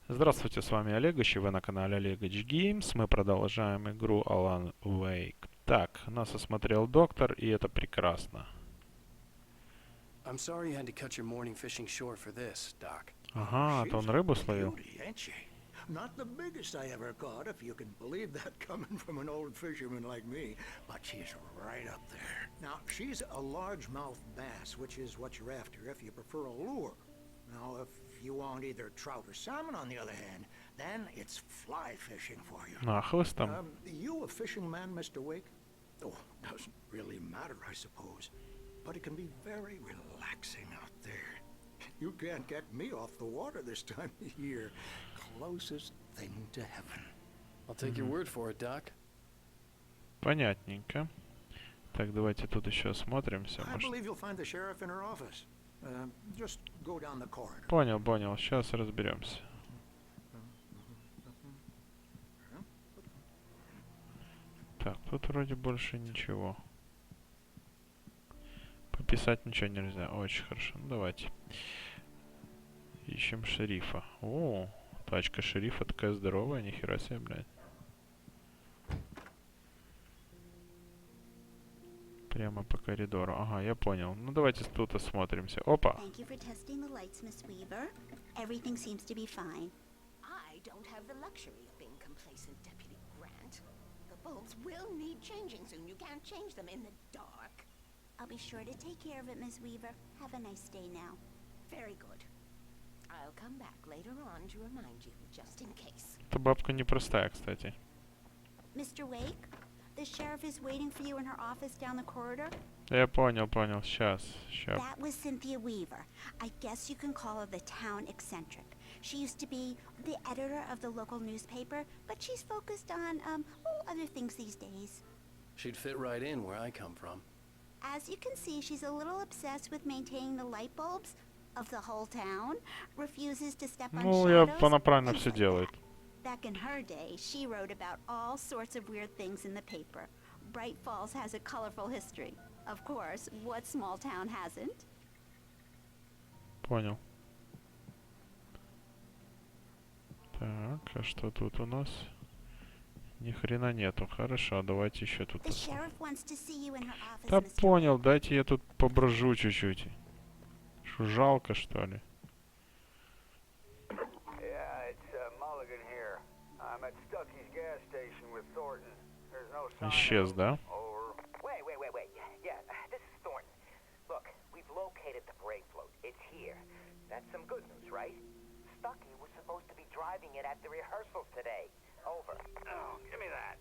Здравствуйте, с вами Олегович, и вы на канале Олегович Games. Мы продолжаем игру Alan Wake. Так, нас осмотрел доктор, и это прекрасно. I'm sorry you had to cut your morning fishing short for this, Doc. Ага, а то он рыбу словил. Not the biggest I ever caught, if you can believe that coming from an old fisherman like me, but she's right up there. Now, she's a largemouth bass, which is what you're after if you prefer a lure. Now, if you want either trout or salmon, on the other hand, then it's fly fishing for you. Ах, вы там. You a fishing man, Mr. Wake? Oh, doesn't really matter, I suppose. But it can be very relaxing out there. You can't get me off the water this time of year. Closest thing to heaven. I'll take your word for it, Doc. Понятненько. Так, давайте тут еще осмотримся. I believe you'll find the sheriff in her office. Just go down the corridor. Понял. Сейчас разберемся. Так, тут вроде больше ничего. Пописать ничего нельзя. Очень хорошо. Ну, давайте. Ищем шерифа. О, тачка шерифа такая здоровая. Нихера себе, блядь. Прямо по коридору. Ага, я понял. Ну, давайте тут осмотримся. Опа! Thank you for testing the lights, Miss Weaver. Everything seems to be fine. I don't have the luxury of being complacent, Deputy Grant. The bulbs will need changing soon. You can't change them in the dark. I'll be sure to take care of it, Miss Weaver. Have a nice day now. Very good. I'll come back later on to remind you, just in case. Эта бабка непростая, кстати. Mr. Wake, the sheriff is waiting for you in her office down the corridor. Я понял. Сейчас. That was Cynthia Weaver. I guess you can call her the town eccentric. She used to be the editor of the local newspaper, but she's focused on, other things these days. She'd fit right in where I come from. As you can see, she's a little obsessed with maintaining the light bulbs of the whole town, refuses to step on Ну, shadows. она правильно things все like делает. that. Back in her day, she wrote about all sorts of weird things in the paper. Bright Falls has a colorful history. Of course, what small town hasn't? Понял. Так, а что тут у нас? Ни хрена нету. Хорошо, давайте еще тут The sheriff wants to see you in her office, Да Mr. понял, дайте я тут поброжу чуть-чуть. Что, жалко, что ли? Исчез, да? Wait. Yeah, this is Thornton. Look, we've located the brake float. It's here. That's some good news, right? Stucky was supposed to be driving it at the rehearsals today. Over. Oh, give me that.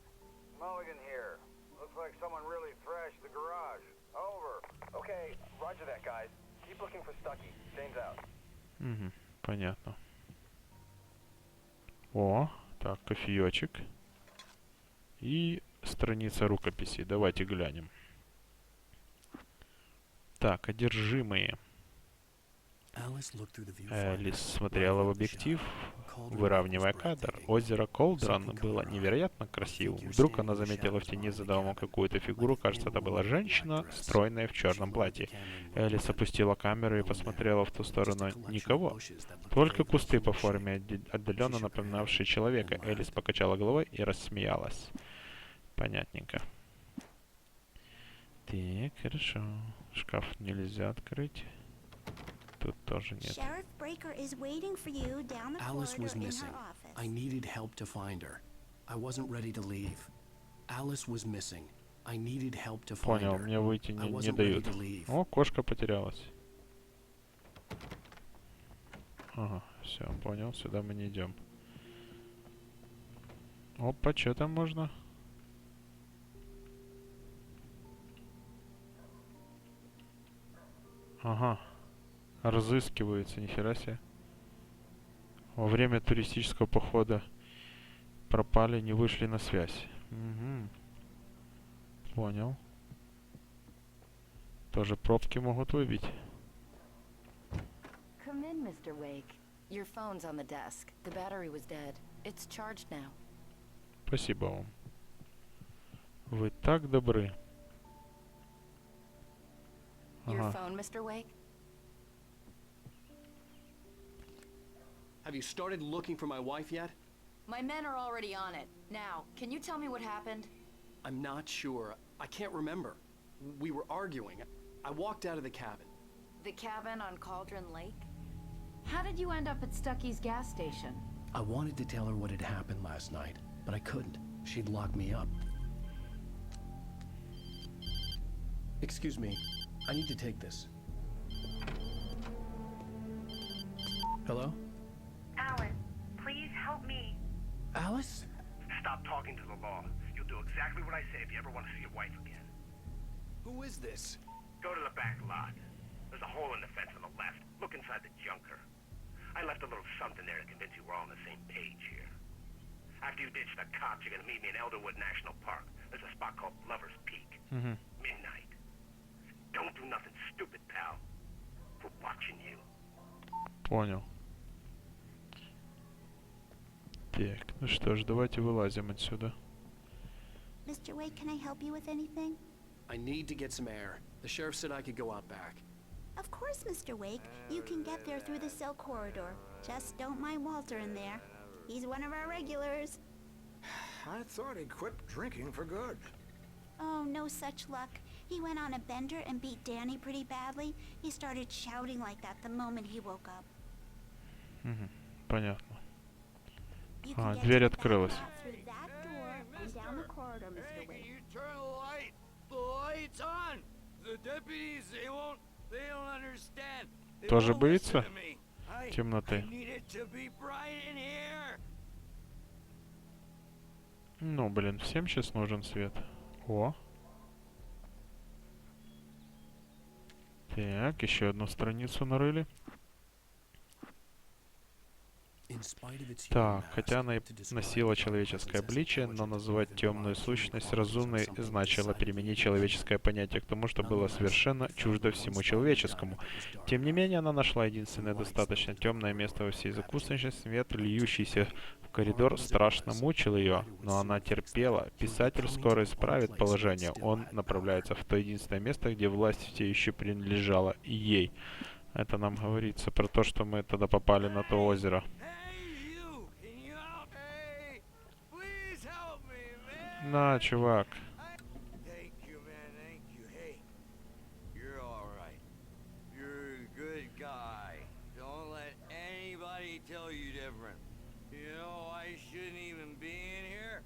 Mulligan here. Looks like someone really thrashed the garage. Over. Okay, roger that, guys. Keep looking for Stucky. James out. Угу, понятно. О, так, кофеечек. И страница рукописи. Давайте глянем. Так, одержимые. Элис смотрела в объектив, выравнивая кадр. Озеро Колдрон было невероятно красивым. Вдруг она заметила в тени за домом какую-то фигуру. Кажется, это была женщина, стройная в черном платье. Элис опустила камеру и посмотрела в ту сторону. Никого. Только кусты по форме, отдаленно напоминавшие человека. Элис покачала головой и рассмеялась. Понятненько. Так, хорошо. Шкаф нельзя открыть. Тут тоже нет. Sheriff Breaker is waiting for you down the Alice was corridor in missing. her office. I needed help to find her. I wasn't ready to leave. Alice was missing. I needed help to find Понял, her. мне выйти I не wasn't ready дают. to leave. О, кошка потерялась. Ага, все, понял, сюда мы не идем. Опа, что там можно? Ага. Разыскиваются, нихера себе. Во время туристического похода пропали, не вышли на связь. Угу. Понял. Тоже пробки могут выбить. Come in, Mr. Wake. Your phone's on the desk. The battery was dead. It's charged now. Спасибо вам. Вы так добры. Your Ага. phone, Mr. Wake? Have you started looking for my wife yet? My men are already on it. Now, can you tell me what happened? I'm not sure. I can't remember. We were arguing. I walked out of the cabin. The cabin on Cauldron Lake? How did you end up at Stucky's gas station? I wanted to tell her what had happened last night, but I couldn't. She'd lock me up. Excuse me. I need to take this. Hello? Alan, please help me. Alice? Stop talking to the law. You'll do exactly what I say if you ever want to see your wife again. Who is this? Go to the back lot. There's a hole in the fence on the left. Look inside the junker. I left a little something there to convince you we're all on the same page here. After you ditch the cops, you're gonna meet me in Elderwood National Park. There's a spot called Lover's Peak. Midnight. Don't do nothing stupid, pal. We're watching you. Понял. Так, ну что ж, давайте вылазим отсюда. Mr. Wade, can I help you with anything? I need to get some air. The sheriff said I could go out back. Of course, Mr. Wake. You can get there through the cell corridor. Just don't mind Walter in there. He's one of our regulars. I thought he'd quit drinking for good. Oh, no such luck. He went on a bender and beat Danny pretty badly. He started shouting like that the moment he woke up. Понятно. You can get дверь to the back открылась. lot through that door and down the corridor, Mr. Wake. You turn the light. The light's on. The deputies, they don't understand. They Тоже won't боится listen to me. I темноты? need it to be bright in here. Ну, блин, всем сейчас нужен свет. О. Так, еще одну страницу нарыли. Так, хотя она и носила человеческое обличие, но называть темную сущность разумной значило применить человеческое понятие к тому, что было совершенно чуждо всему человеческому. Тем не менее, она нашла единственное достаточно темное место во всей закусочной. Свет, льющийся в коридор, страшно мучил ее, но она терпела. Писатель скоро исправит положение. Он направляется в то единственное место, где власть все еще принадлежала ей. Это нам говорится про то, что мы тогда попали на то озеро. На, чувак. Thank you, man. Thank you. Hey, you're all right. You're a good guy. Don't let anybody tell you different. You know, I shouldn't even be in here.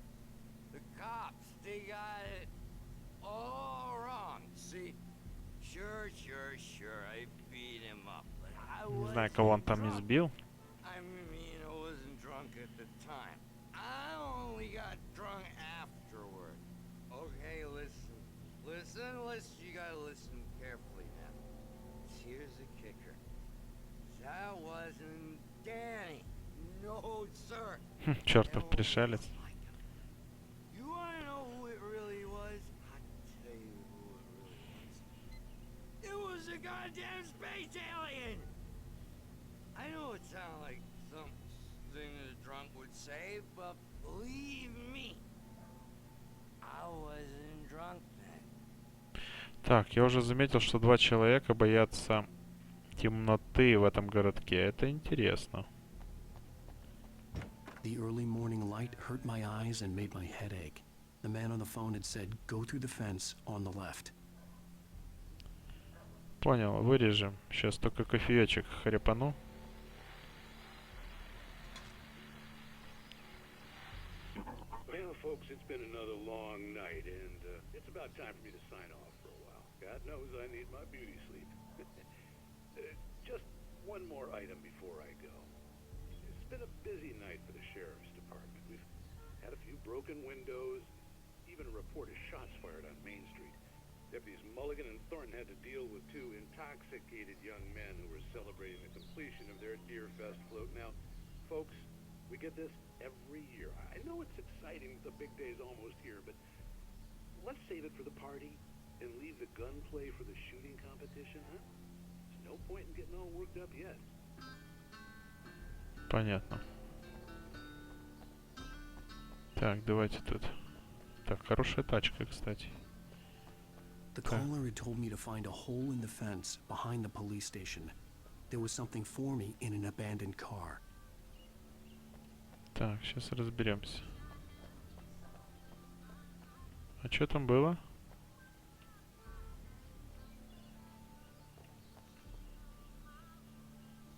The cops, they got it all wrong. See? Sure. I beat him up. But I Не знаю, кого он там избил. I mean, I wasn't drunk at the time. I only got drunk afterward. Okay, listen. You gotta listen carefully now. Here's the kicker. That wasn't Danny. No, sir. Чертов пришелец. You wanna know who it really was? I'll tell you who it really was. It was a goddamn space alien! I know it sounds like something a drunk would say, but believe me, I wasn't drunk then. Так, я уже заметил, что два человека боятся темноты в этом городке. Это интересно. The early morning light hurt my eyes and made my head ache. The man on the phone had said, go through the fence on the left. Понял, вырежем. Сейчас только кофеечек хрепану. Well, folks, it's been another long night, and it's about time for me to sign off for a while. God knows I need my beauty sleep. Just one more item before I go. It's been a busy night for the sheriff's department. We've had a few broken windows, even a report of shots fired on Main Street. Deputies Mulligan and Thornton had to deal with two intoxicated young men who were celebrating the completion of their Deer Fest float. Now, folks, we get this every year. I know it's exciting that the big day's almost here, but let's save it for the party and leave the gunplay for the shooting competition, huh? There's no point in getting all worked up yet. Понятно. Так, давайте тут. Так, хорошая тачка, кстати. The caller had told me to find a hole in the fence behind the police station. There was something for me in an abandoned car. Так, сейчас разберемся. А что там было?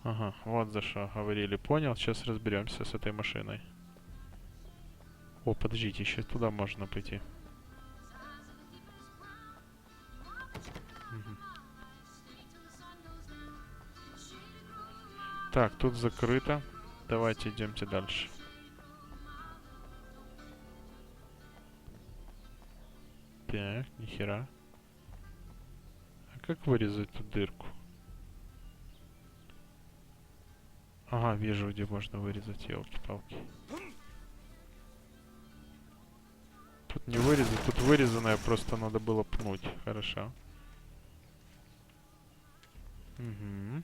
Ага, вот за что говорили. Понял, сейчас разберемся с этой машиной. О, подождите, еще туда можно пойти. Мгм. Так, тут закрыто. Давайте идемте дальше. Так, нихера. А как вырезать эту дырку? Ага, вижу, где можно вырезать, елки-палки. Тут не вырезать, тут вырезанное, просто надо было пнуть. Хорошо. Угу.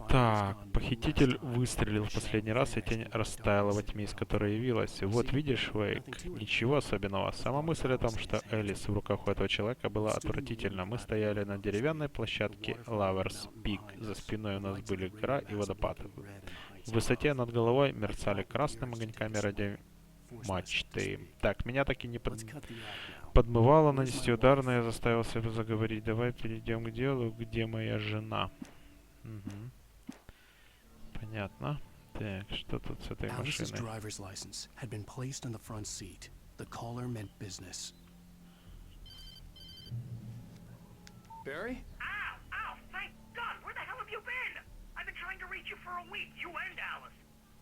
Так, похититель выстрелил в последний раз, и тень растаяла во тьме, из которой явилась. Вот видишь, Вейк, ничего особенного. Сама мысль о том, что Элис в руках у этого человека была отвратительна. Мы стояли на деревянной площадке Лаверс Пик. За спиной у нас были гора и водопад. В высоте над головой мерцали красными огоньками радиомачты. Так, меня так и не подмывало нанести удар, но я заставил себя заговорить. Давай перейдем к делу. Где моя жена? Угу. Понятно. Так, что тут с этой машиной? Barry? Ow! Ow! Thank God! Where the hell have you been? I've been trying to reach you for a week, you and Alice.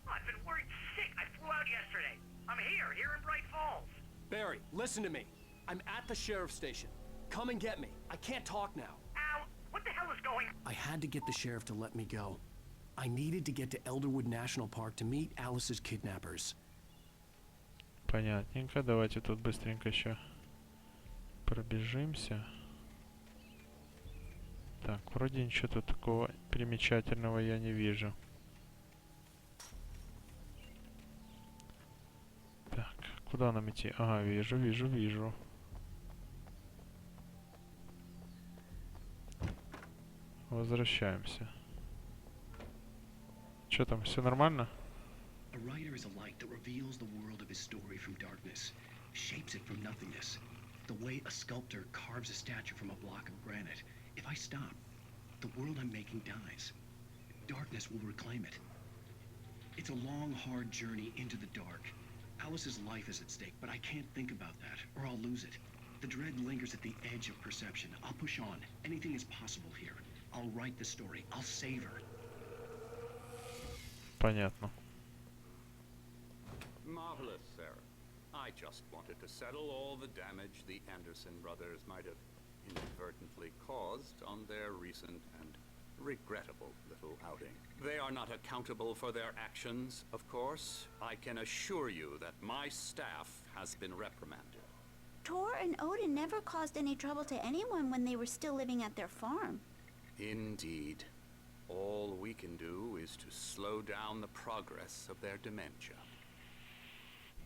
Oh, I've been worried sick. I flew out yesterday. I'm here in Bright Falls. Barry, listen to me. I'm at the sheriff's station. Come and get me. I can't talk now. Ow! What the hell is going on? I had to get the sheriff to let me go. I needed to get to Elderwood National Park to meet Alice's kidnappers. Понятненько. Давайте тут быстренько еще пробежимся. Так, вроде ничего тут такого примечательного я не вижу. Так, куда нам идти? Ага, вижу. Возвращаемся. Что там, все нормально? A writer is a light that reveals the world of his story from darkness, shapes it from nothingness. The way a sculptor carves a statue from a block of granite. If I stop, the world I'm making dies. Darkness will reclaim it. It's a long, hard journey into the dark. Alice's life is at stake, but I can't think about that, or I'll lose it. The dread lingers at the edge of perception. I'll push on. Anything is possible here. I'll write the story. I'll save her. Понятно. Marvelous, Sarah. I just wanted to settle all the damage the Anderson brothers might have inadvertently caused on their recent and regrettable little outing. They are not accountable for their actions, of course. I can assure you that my staff has been reprimanded. Tor and Odin never caused any trouble to anyone when they were still living at their farm. Indeed. All we can do is to slow down the progress of their dementia.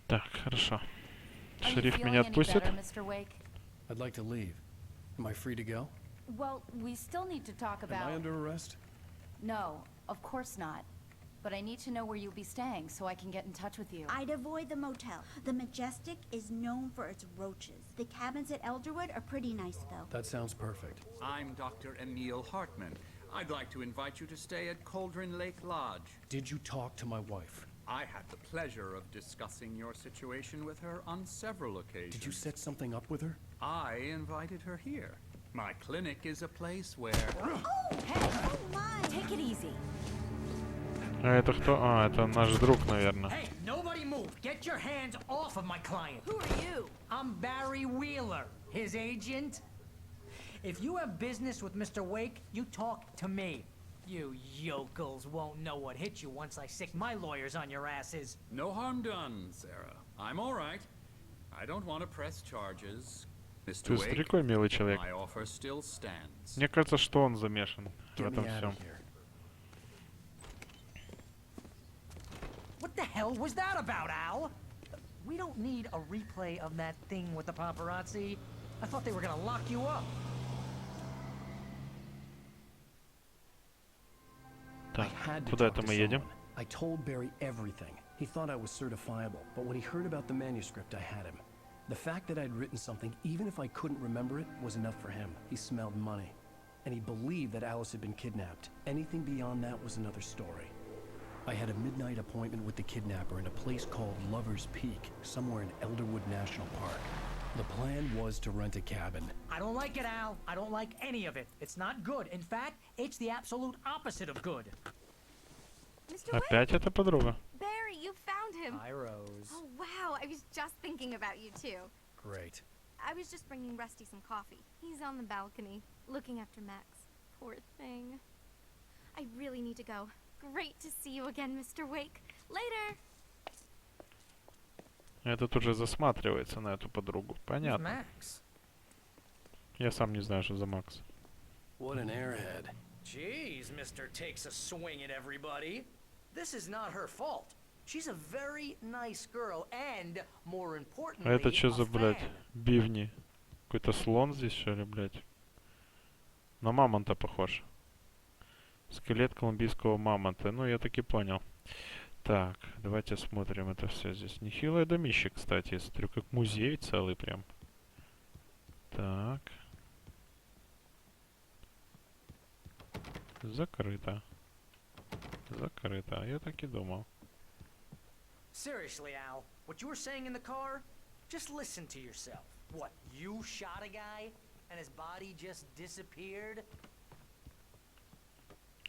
Так, хорошо. Шериф меня отпустит? I'd like to leave. Am I free to go? Well, we still need to talk about... Am I under arrest? No, of course not. But I need to know where you'll be staying so I can get in touch with you. I'd avoid the motel. The Majestic is known for its roaches. The cabins at Elderwood are pretty nice, though. That sounds perfect. I'm Dr. Emil Hartman. I'd like to invite you to stay at Cauldron Lake Lodge. Did you talk to my wife? I had the pleasure of discussing your situation with her on several occasions. Did you set something up with her? I invited her here. My clinic is a place where... Oh, hey! Oh my! Take it easy. А это кто? А, это наш друг, наверное. Hey, nobody move! Get your hands off of my client! Who are you? I'm Barry Wheeler, his agent. If you have business with Mr. Wake, you talk to me. You yokels won't know what hit you once I sick my lawyers on your asses. No harm done, Sarah. I'm all right. I don't want to press charges. Ты такой милый человек. My offer still stands. Мне кажется, что он замешан в этом всем. What the hell was that about, Al? We don't need a replay of that thing with the paparazzi. I thought they were gonna lock you up. Так, I had to куда talk это to мы едем? someone. I told Barry everything. He thought I was certifiable, but when he heard about the manuscript, I had him. The fact that I'd written something, even if I couldn't remember it, was enough for him. He smelled money. And he believed that Alice had been kidnapped. Anything beyond that was another story. I had a midnight appointment with the kidnapper in a place called Lover's Peak, somewhere in Elderwood National Park. The plan was to rent a cabin. I don't like it, Al. I don't like any of it. It's not good. In fact, it's the absolute opposite of good. Опять эта подруга. Barry, you found him. Hi, Rose. Oh, wow. I was just thinking about you, too. Great. I was just bringing Rusty some coffee. He's on the balcony, looking after Max. Poor thing. I really need to go. Great to see you again, Mr. Wake. Later. Этот уже засматривается на эту подругу. Понятно. Я сам не знаю, что за Макс. What an airhead. Jeez, Mr. Takes a swing at everybody. This is not her fault. She's a very nice girl and, more importantly, А это что за, a блядь, fan. бивни? Какой-то слон здесь, что ли, блядь? На мамонта похож. Скелет колумбийского мамонта. Ну, я таки понял. Так, давайте смотрим это все здесь. Нехилое домище, кстати. Я смотрю, как музей целый прям. Так. Закрыто. Закрыто. Я так и думал. Seriously, Al, what you were saying in the car? Just listen to yourself. What, you shot a guy and his body just disappeared?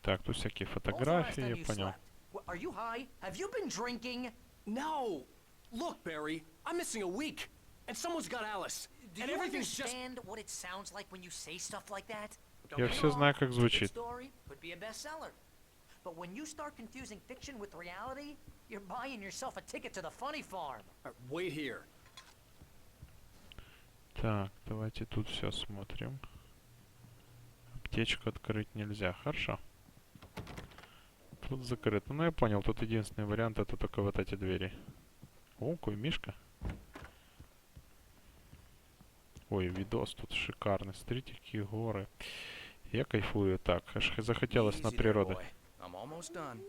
Так, тут всякие фотографии, я понял. Are you high? Have you been drinking? No! Look, Barry, I'm missing a week, and someone's got Alice. Do and you everything's just... understand what it sounds like when you say stuff like that? Я все знаю, как звучит. Story could be a bestseller. But when you start confusing fiction with reality, you're buying yourself a ticket to the funny farm. Wait here. Так, давайте тут все смотрим. Аптечку открыть нельзя. Хорошо. Тут закрыто. Ну, я понял, тут единственный вариант это только вот эти двери. О, какой мишка. Ой, видос тут шикарный. Смотрите, какие горы. Я кайфую так. Аж захотелось на природу. I'm almost done.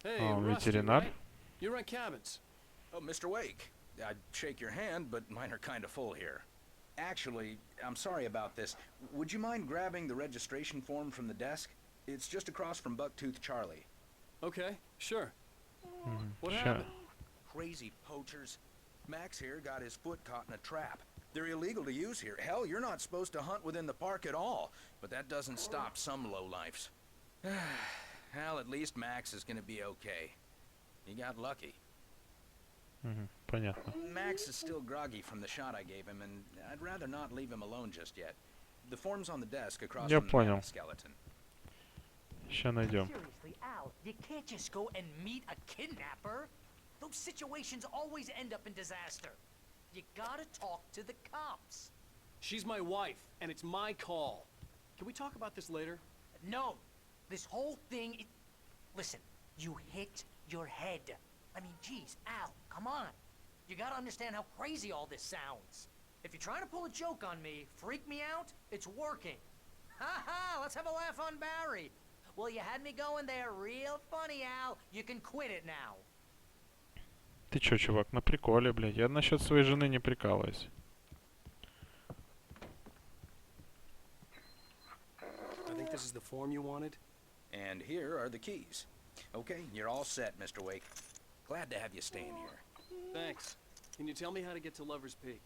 Hey, А, Rusty, ветеринар. right? You rent cabins. Oh, Mr. Wake. I'd shake your hand, but mine are kind of full here. Actually, I'm sorry about this. Would you mind grabbing the registration form from the desk? It's just across from Bucktooth Charlie. Okay, sure. What Ща. happened? Crazy poachers. Max here got his foot caught in a trap. They're illegal to use here. Hell, you're not supposed to hunt within the park at all. But that doesn't stop some lowlifes. Well, at least Max is gonna be okay. He got lucky. Понятно. Max is still groggy from the shot I gave him, and I'd rather not leave him alone just yet. The form's on the desk across Я from the понял. skeleton. Ща найдем. Seriously, Al, you can't just go and meet a kidnapper. Those situations always end up in disaster. You gotta talk to the cops. She's my wife, and it's my call. Can we talk about this later? No, this whole thing. Listen, you hit your head. I mean, geez, Al, come on. You gotta understand how crazy all this sounds. If you're trying to pull a joke on me, freak me out, it's working. Ha ha, let's have a laugh on Barry. Well, you had me going there real funny, Al. You can quit it now. Ты чё, чувак, на приколе, блядь. Я насчет своей жены не прикалываюсь. I think this is the form you wanted. And here are the keys. Okay, you're all set, Mr. Wake. Glad to have you staying here. Thanks. Can you tell me how to get to Lover's Peak?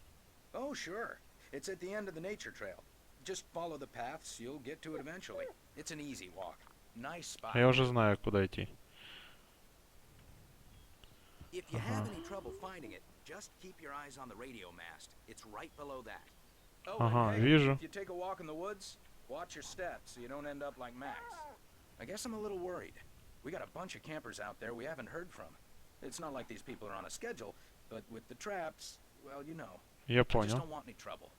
Oh, sure. It's at the end of the nature trail. Just follow the paths, you'll get to it eventually. It's an easy walk. Nice spot. Я уже знаю, куда идти. If you have any trouble finding it, just keep your eyes on the radio mast. It's right below that. Oh, Ага, and hey, вижу. if you take a walk in the woods, watch your steps so you don't end up like Max. I guess I'm a little worried. We got a bunch of campers out there we haven't heard from. It's not like these people are on a schedule, but with the traps, well, you know. Я I just понял. don't want any trouble.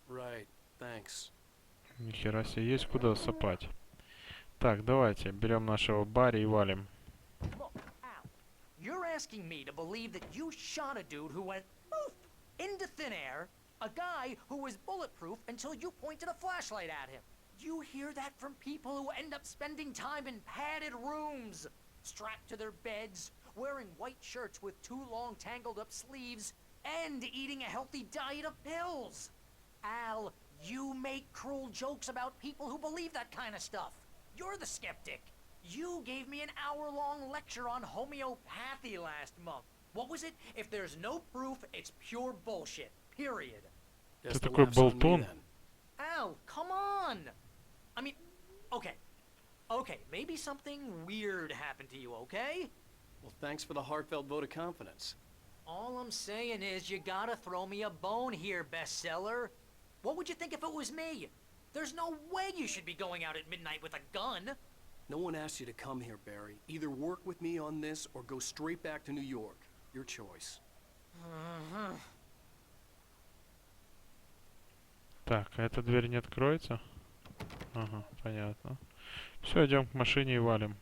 Right. Thanks. Нихера себе, есть куда сопать. Так, давайте, берем нашего Барри и валим. Look, Al, you're asking me to believe that you shot a dude who went poof into thin air, a guy who was bulletproof until you pointed a flashlight at him. You hear that from people who end up spending time in padded rooms, strapped to their beds, wearing white shirts with too long tangled up sleeves, and eating a healthy diet of pills. Al, you make cruel jokes about people who believe that kind of stuff. You're the skeptic. You gave me an hour-long lecture on homeopathy last month. What was it? If there's no proof, it's pure bullshit. Period. Ты такой болтун. Al, come on! I mean, okay. Okay, maybe something weird happened to you, okay? Well, thanks for the heartfelt vote of confidence. All I'm saying is you gotta throw me a bone here, bestseller. What would you think if it was me? There's no way you should be going out at midnight with a gun. No one asked you to come here, Barry. Either work with me on this or go straight back to New York. Your choice. Так, а эта дверь не откроется? Ага, понятно. Все, идем к машине и валим.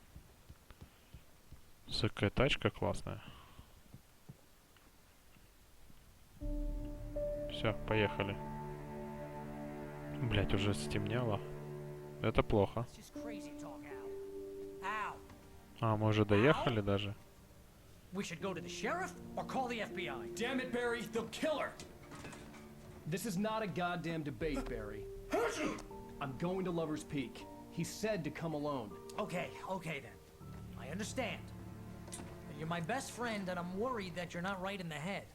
Какая тачка классная. Все, поехали. Блять, уже стемнело. Это плохо. А, мы уже доехали даже? We should go to the sheriff or call the FBI. Damn it, Barry, they'll kill her! This is not a goddamn debate, Barry. I'm going to Lover's Peak. He said to come alone. Okay, okay then. I understand. You're my best friend and I'm worried that you're not right in the head.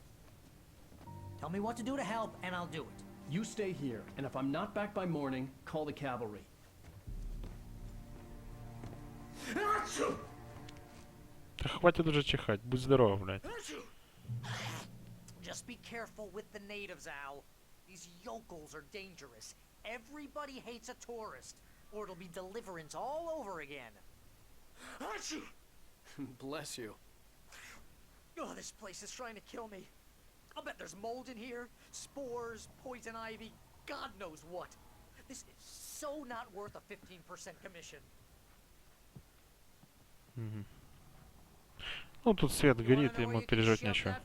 Tell me what to do to help and I'll do it. You stay here, and if I'm not back by morning, call the cavalry. Да хватит уже чихать, будь здоров, блядь. Just be careful with the natives, Al. These yokels are dangerous. Everybody hates a tourist, or it'll be deliverance all over again. Bless you. Oh, this place is trying to kill me. I'll bet there's mold in here, spores, poison ivy, God knows what. This is so not worth a 15% commission. Ну, тут свет горит, ему пережить нечего.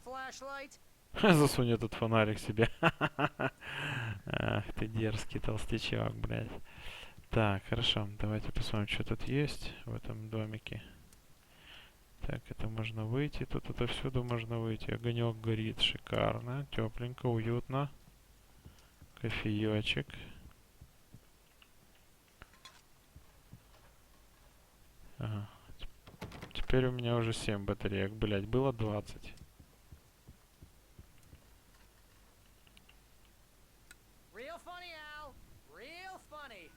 Засунь этот фонарик себе. Ах, ты дерзкий толстячок, блядь. Так, хорошо, давайте посмотрим, что тут есть в этом домике. Так, это можно выйти, тут отовсюду можно выйти. Огонек горит, шикарно, тепленько, уютно. Кофеечек. Ага. Теперь у меня уже 7 батареек, блять, было 20. Real funny, Al. Real funny.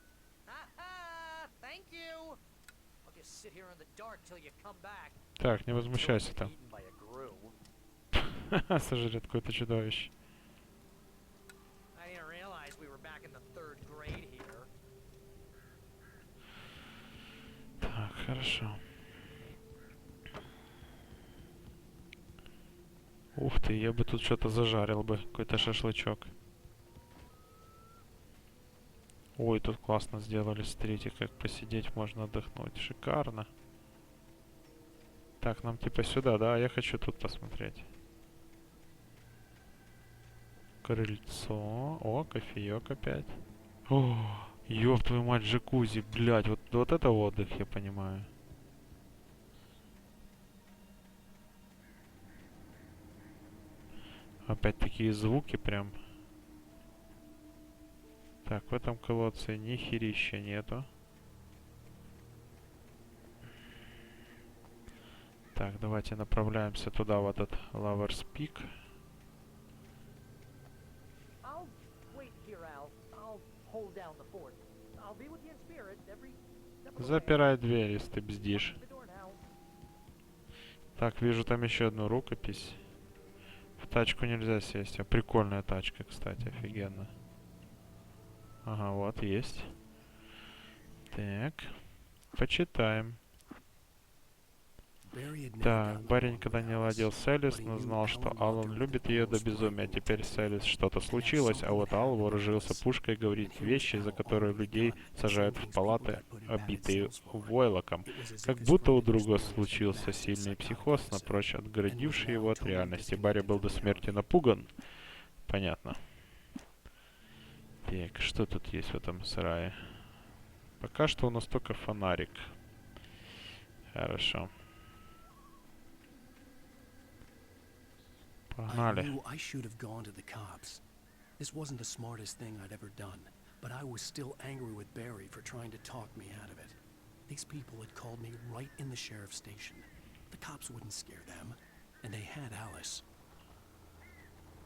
Ha-ha! Thank you. I'll just sit here in the dark till you come back. Так, не возмущайся там. Сожрет какое-то чудовище. I didn't realize we were back in the 3rd grade here. Так, хорошо. Ух ты, я бы тут что-то зажарил бы, какой-то шашлычок. Ой, тут классно сделали, смотрите, как посидеть можно отдохнуть. Шикарно. Так, нам типа сюда, да? Я хочу тут посмотреть. Крыльцо. О, кофеек опять. О, ёб твою мать, джакузи, блядь, вот это отдых, я понимаю. Опять такие звуки прям. Так, в этом колодце ни херища нету. Так, давайте направляемся туда, в этот Lover's Peak. Запирай дверь, если ты бздишь. Так, вижу там еще одну рукопись. В тачку нельзя сесть. А прикольная тачка, кстати, офигенно. Ага, вот, есть. Так, почитаем. Так, Барри никогда не ладил с Элис, но знал, что Алан любит ее до безумия. Теперь с Элис что-то случилось, а вот Ал вооружился пушкой и говорит вещи, за которые людей сажают в палаты, обитые войлоком. Как будто у друга случился сильный психоз, напрочь отгородивший его от реальности. Барри был до смерти напуган. Понятно. Так, что тут есть в этом сарае? Пока что у нас только фонарик. Хорошо. Погнали. I should have gone to the cops. This wasn't the smartest thing I'd ever done, but I was still angry with Barry for trying to talk me out of it. These people had called me right in the sheriff's station. The cops wouldn't scare them, and they had Alice.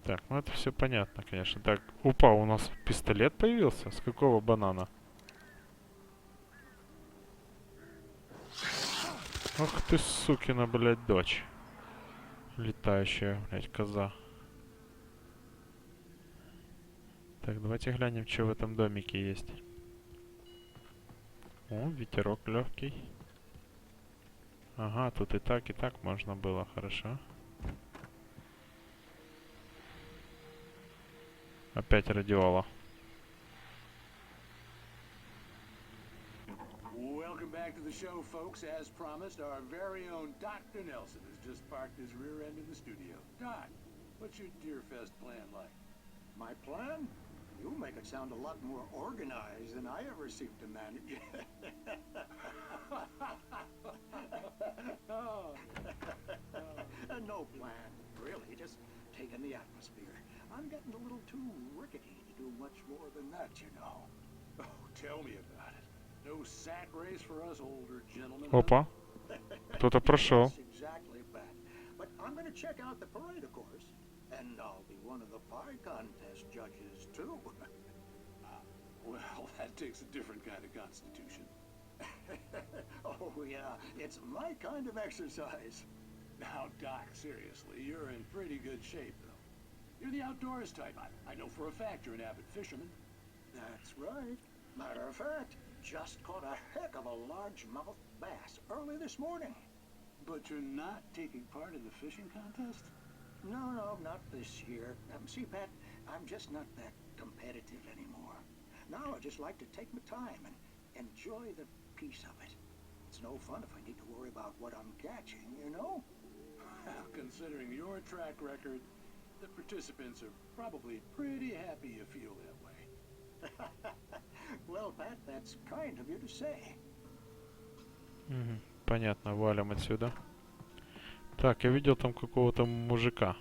Так, ну это все понятно, конечно. Так, опа, у нас пистолет появился? С какого банана? Ох ты, сукина, блядь, дочь. Летающая, блядь, коза. Так, давайте глянем, что в этом домике есть. О, ветерок легкий. Ага, тут и так можно было, хорошо. Опять радиола. Welcome back to the show, folks. As promised, our very own Dr. Nelson has just parked his rear end in the studio. Doc, what's your Deerfest plan like? My plan? You make it sound a lot more organized than I ever seem to manage. No plan, really. Just taking the atmosphere. I'm getting a little too rickety to do much more than that, you know. Oh, tell me about it. No sack race for us older gentlemen. Опа. Кто-то прошел. Yes, exactly, Pat. But I'm going to check out the parade, of course. And I'll be one of the pie contest judges, too. Well, that takes a different kind of constitution. Oh, yeah. It's my kind of exercise. Now, Doc, seriously, you're in pretty good shape, though. You're the outdoors type. I know for a fact you're an avid fisherman. That's right. Matter of fact, just caught a heck of a largemouth bass early this morning. But you're not taking part in the fishing contest? No, not this year. See, Pat, I'm just not that competitive anymore. Now I just like to take my time and enjoy the peace of it. It's no fun if I need to worry about what I'm catching, you know? Well, considering your track record, the participants are probably pretty happy you feel that way. Well, Pat, that's kind of you to say. Понятно, валим отсюда. Так, я видел там какого-то мужика.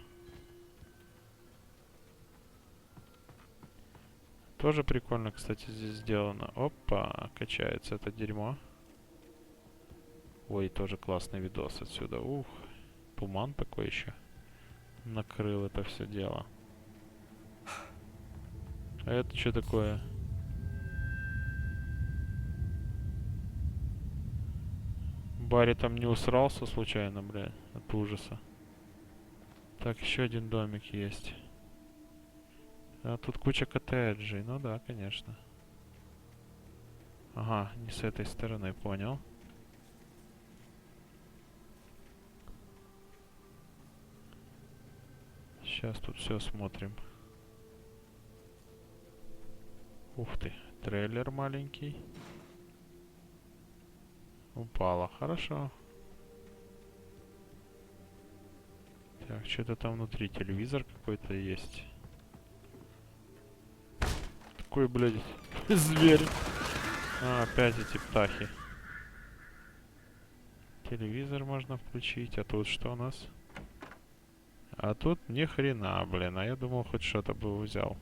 Тоже прикольно, кстати, здесь сделано. Опа, качается это дерьмо. Ой, тоже классный видос отсюда. Ух, туман такой еще. Накрыл это все дело. А это что такое? Барри там не усрался случайно, блядь, от ужаса. Так, еще один домик есть. А тут куча коттеджей. Ну да, конечно. Ага, не с этой стороны, понял. Сейчас тут все смотрим. Ух ты, трейлер маленький. Упала, хорошо. Так, что-то там внутри, телевизор какой-то есть. Такой, блядь, зверь. А, опять эти птахи. Телевизор можно включить, а тут что у нас? А тут ни хрена, блин, а я думал, хоть что-то бы взял.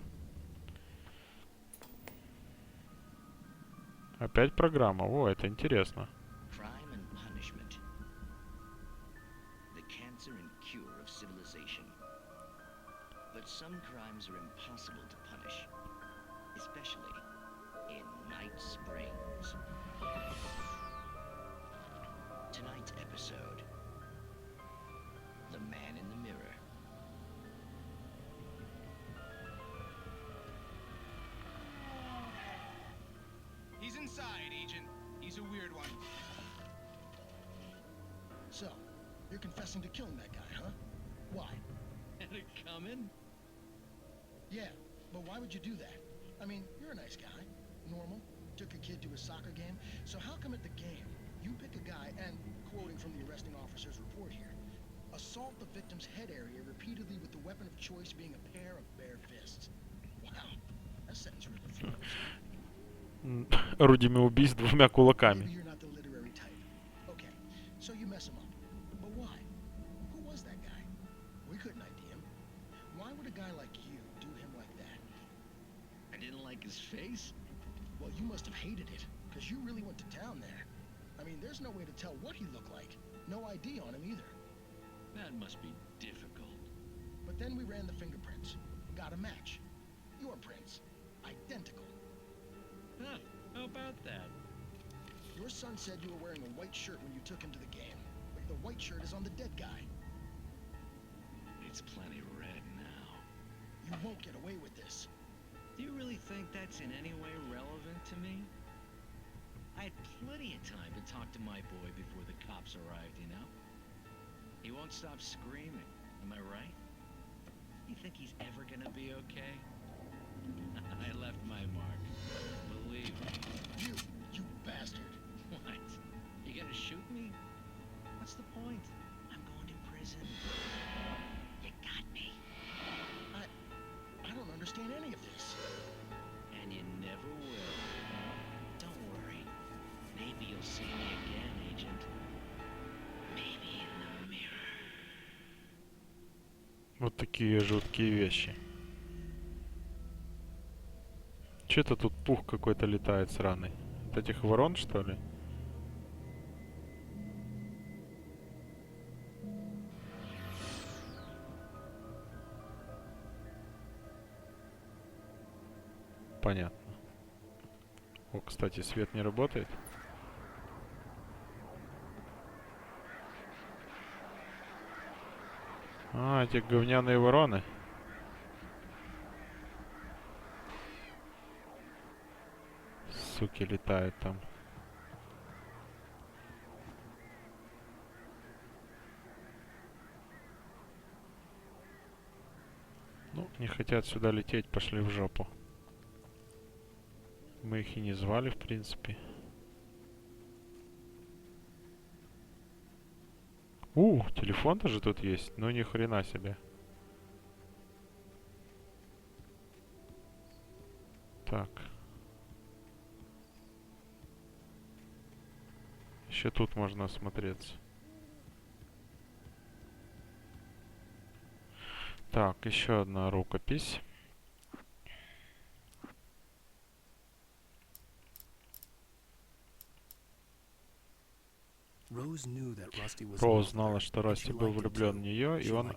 Опять программа, о, это интересно. Some crimes are impossible to punish, especially in Night Springs. Tonight's episode, The Man in the Mirror. He's inside, Agent. He's a weird one. So, you're confessing to killing that guy, huh? Why? Had it coming? Yeah, but why would you do that? I mean, you're a nice guy, normal, took a kid to a soccer game, so how come at the game, you pick a guy and, quoting from the arresting officer's report here, assault the victim's head area repeatedly with the weapon of choice being a pair of bare fists? Wow, that sentence really flows. орудиями убийств двумя кулаками. You're not the literary type. Okay, so you mess him up. But why? Who was that guy? We couldn't ID him. Why would a guy like you do him like that? I didn't like his face? Well, you must have hated it, because you really went to town there. I mean, there's no way to tell what he looked like. No ID on him either. That must be difficult. But then we ran the fingerprints. Got a match. Your prints. Identical. Huh, how about that? Your son said you were wearing a white shirt when you took him to the game. But the white shirt is on the dead guy. It's plenty red now. You won't get away with this. Do you really think that's in any way relevant to me? I had plenty of time to talk to my boy before the cops arrived, you know? He won't stop screaming, am I right? You think he's ever gonna be okay? I left my mark. Believe me. You bastard. What? You gonna shoot me? What's the point? I'm going to prison. You got me. I don't understand any of this. And you never will. Don't worry. Maybe you'll see me again, Agent. Maybe in the mirror. Вот такие жуткие вещи. Че-то тут пух какой-то летает сраный. От этих ворон, что ли? Понятно. О, кстати, свет не работает. А, эти говняные вороны. Суки летают там. Ну, не хотят сюда лететь, пошли в жопу. Мы их и не звали, в принципе. Телефон даже тут есть. Ну, ни хрена себе. Так. Еще тут можно осмотреться. Так, еще одна рукопись. Роуз знала, что Расти был влюблен в нее, и он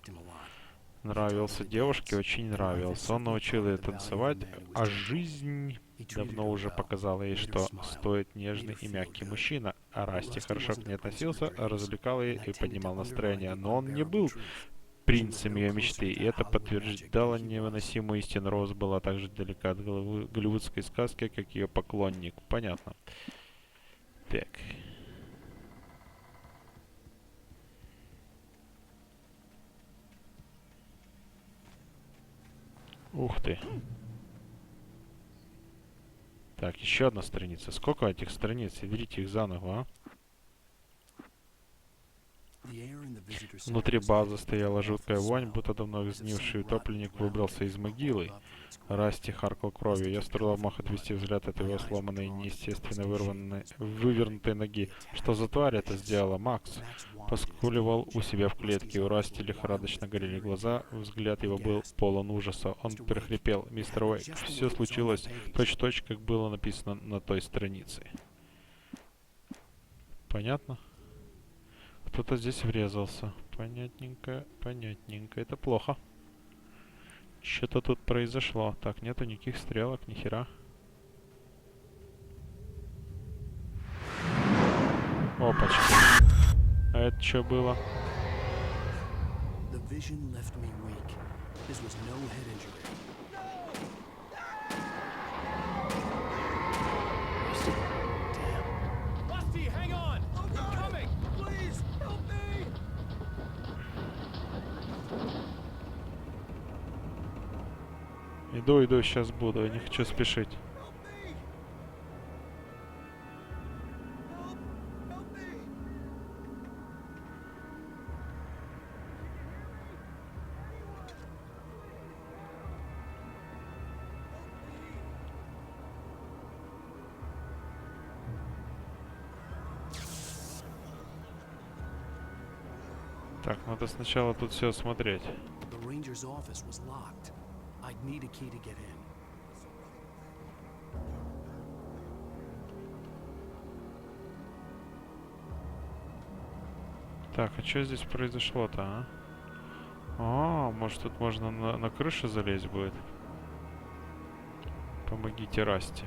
нравился девушке, очень нравился. Он научил ее танцевать, а жизнь давно уже показала ей, что стоит нежный и мягкий мужчина. А Расти хорошо к ней относился, развлекал ее и поднимал настроение. Но он не был принцем ее мечты, и это подтверждало невыносимую истину. Роуз была так же далека от голливудской сказки, как ее поклонник. Понятно. Так. Ух ты. Так, еще одна страница. Сколько этих страниц? Идите их за ногу, а? Внутри базы стояла жуткая вонь, будто давно сгнивший утопленник выбрался из могилы. Расти харкал кровью. Я с трудом мог отвести взгляд от его сломанной, неестественно вывернутой ноги. Что за тварь это сделала? Макс поскуливал у себя в клетке. У Расти лихорадочно горели глаза. Взгляд его был полон ужаса. Он прохрипел: «Мистер Уэйк, все случилось точь-в-точь, как было написано на той странице». Понятно? Кто-то здесь врезался. Понятненько, понятненько. Это плохо. Что-то тут произошло. Так, нету никаких стрелок, ни хера. Опачки. А это что было? Иду, сейчас буду, я не хочу спешить. Так, надо сначала тут все осмотреть. The ranger's office was locked. I'd need a key to get in. Так, а что здесь произошло-то, а? А, может тут можно на крышу залезть будет? Помогите Расти.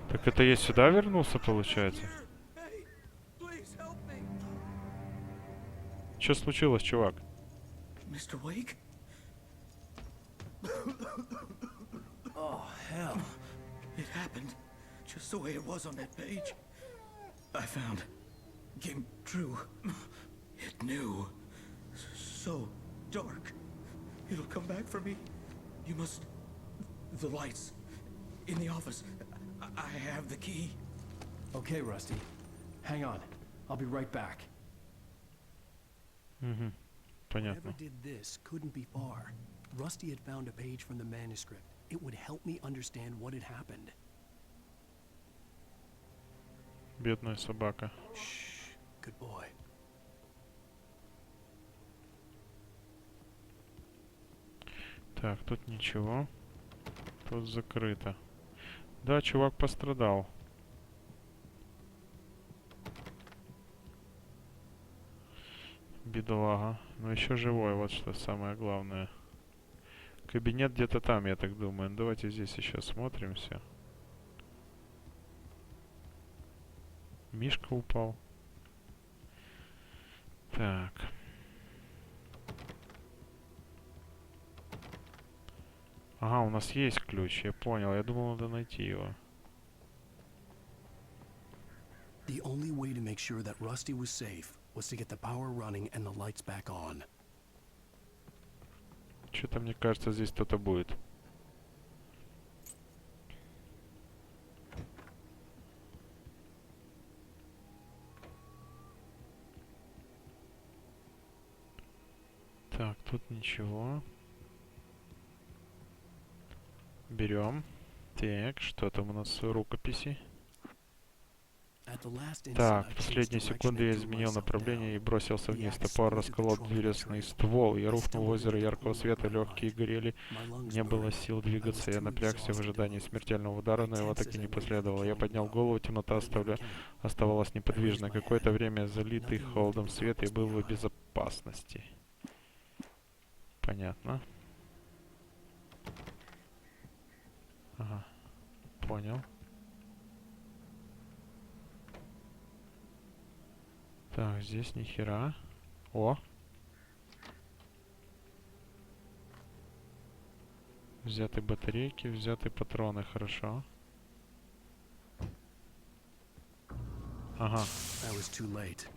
Так это я сюда вернулся, получается? Что случилось, чувак? Mr. Wake? Oh, hell. It happened just the way it was on that page. I found. Came true. It knew. So dark. It'll come back for me. You must... The lights. In the office. I have the key. Okay, Rusty. Hang on. I'll be right back. Угу. Понятно. Whoever did this couldn't be far. Rusty had found a page from the manuscript. It would help me understand what had happened. Бедная собака. Shh. Good boy. Так, тут ничего. Тут закрыто. Да, чувак пострадал. Бедолага. Но еще живой, вот что самое главное. Кабинет где-то там, я так думаю. Ну, давайте здесь еще смотримся. Мишка упал. Так. Ага, у нас есть ключ, я понял. Я думал, надо найти его. The only way to make sure that Rusty was safe was to get the power running and the lights back on. Что-то мне кажется, здесь кто-то будет. Так, тут ничего. Берем. Так, что там у нас в рукописи? Так, в последние секунды я изменил направление и бросился вниз. Топор расколол древесный ствол. Я рухнул в озеро яркого света, легкие горели. Не было сил двигаться. Я напрягся в ожидании смертельного удара, но его так и не последовало. Я поднял голову, темнота оставалась неподвижной. Какое-то время залитый холодом свет и был в безопасности. Понятно. Ага, понял. Так, здесь ни хера. О! Взяты батарейки, взяты патроны, хорошо. Ага. I was too late.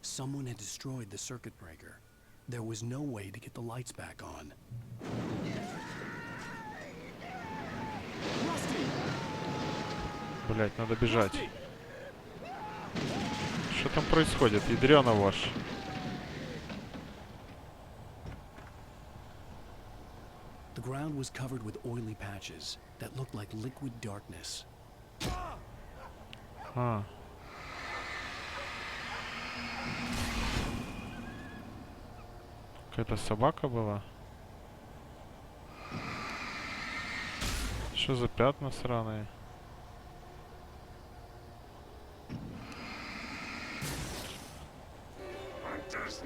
Someone had destroyed the circuit breaker. There was no way to get the lights back on. Блять, надо бежать. Что там происходит? Ядрёна ваш. The ground was covered with oily patches that looked like liquid darkness. А. Какая-то собака была? Что за пятна сраные?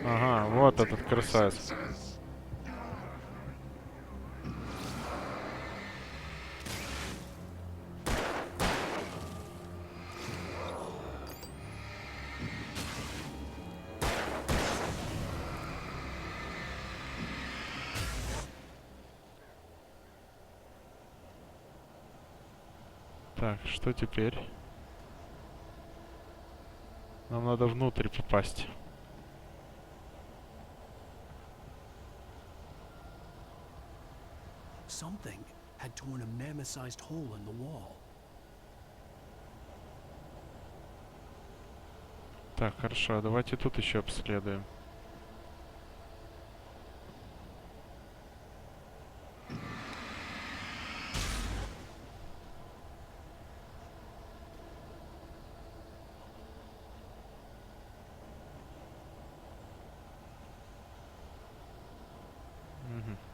Ага, вот этот красавец. Так, что теперь? Нам надо внутрь попасть. Something had torn a mammoth-sized hole in the wall. Так, хорошо, давайте тут еще обследуем.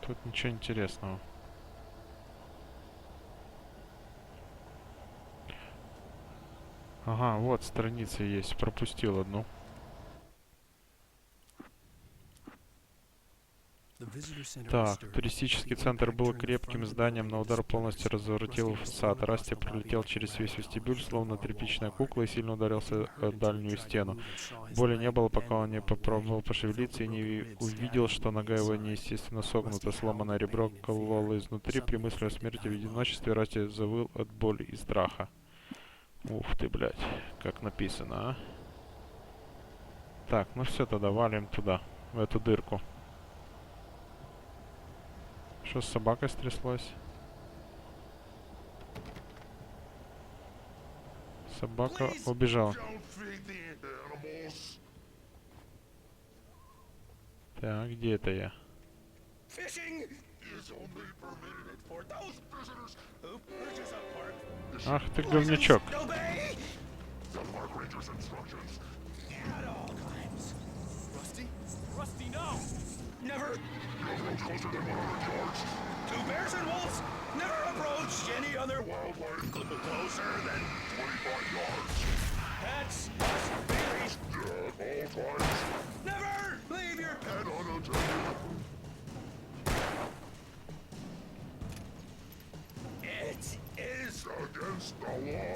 Тут ничего интересного. Ага, вот страница есть. Пропустил одну. Так, туристический центр был крепким зданием, но удар полностью разворотил фасад. Расти пролетел через весь вестибюль, словно тряпичная кукла, и сильно ударился о дальнюю стену. Боли не было, пока он не попробовал пошевелиться и не увидел, что нога его неестественно согнута. Сломанное ребро кололо изнутри. При мысли о смерти в одиночестве Расти завыл от боли и страха. Ух ты, блядь, как написано, а? Так, ну все, тогда валим туда, в эту дырку. Что с собакой стряслось? Собака убежала. Так, где это я? Ах ты говнячок. Never approach closer than 100 yards. Two bears and wolves never approach any other wildlife closer than 25 yards. Pets must be released at all times. Never leave your pet unattended. It is against the law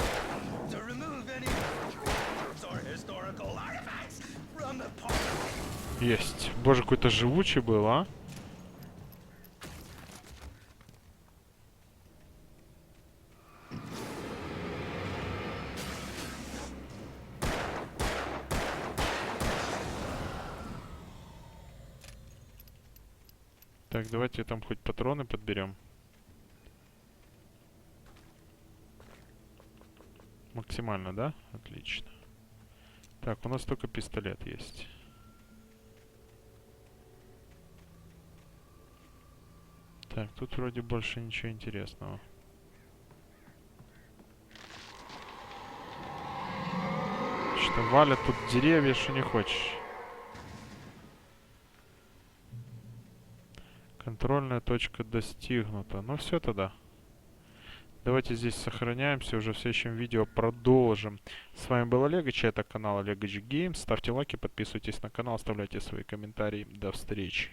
to remove any objects or historical artifacts from the park. Есть. Боже, какой-то живучий был, а? Так, давайте там хоть патроны подберем. Максимально, да? Отлично. Так, у нас только пистолет есть. Так, тут вроде больше ничего интересного. Что валят тут деревья, что не хочешь. Контрольная точка достигнута. Ну все тогда. Давайте здесь сохраняемся. Уже в следующем видео продолжим. С вами был Олег, это канал Олег Games. Ставьте лайки, подписывайтесь на канал, оставляйте свои комментарии. До встречи.